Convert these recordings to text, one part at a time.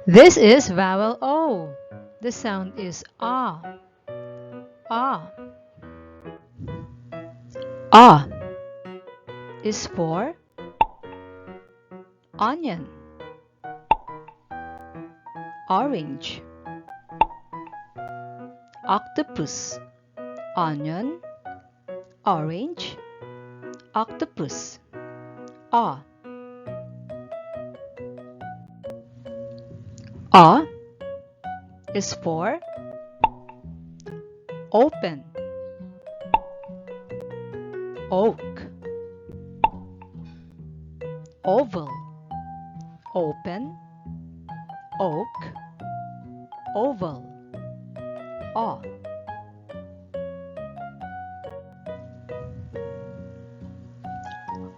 This is vowel O. The sound is ah. Ah. Ah is for onion, orange, octopus, onion, orange, octopus. Ah. Ah is for open, oak, oval, open, oak, oval. Ah.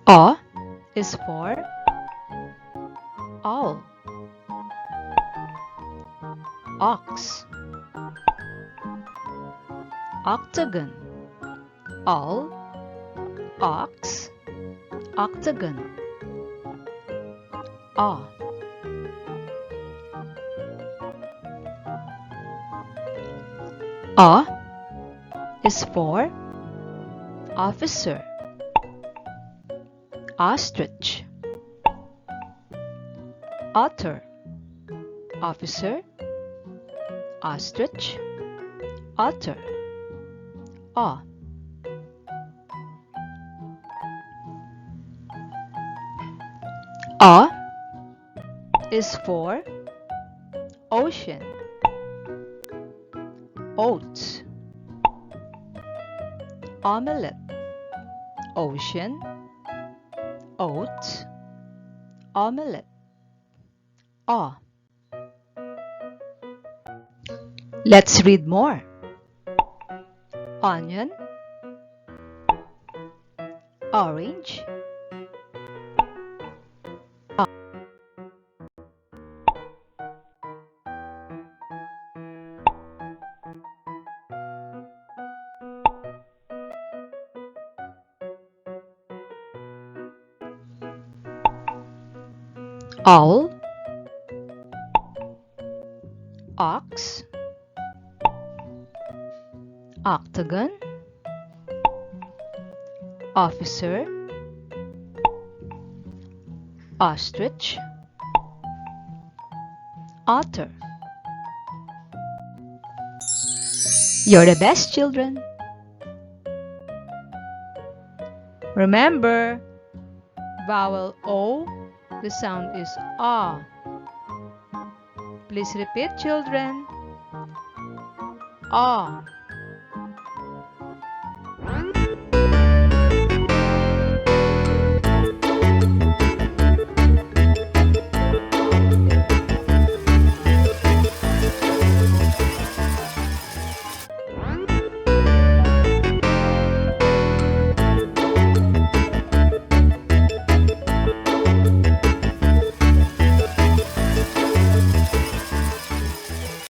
Ah is for owl, ox, octagon, owl, ox, octagon. Ah. Ah is for officer, ostrich, otter, officer, ostrich, otter. Ah. Ah is for ocean, oats, omelette, ocean, oats, omelette. Ah. Let's read more. Onion, orange, owl, ox, octagon, officer, ostrich, otter. You're the best, children. Remember, vowel O, the sound is ah. Please repeat, children. Ah.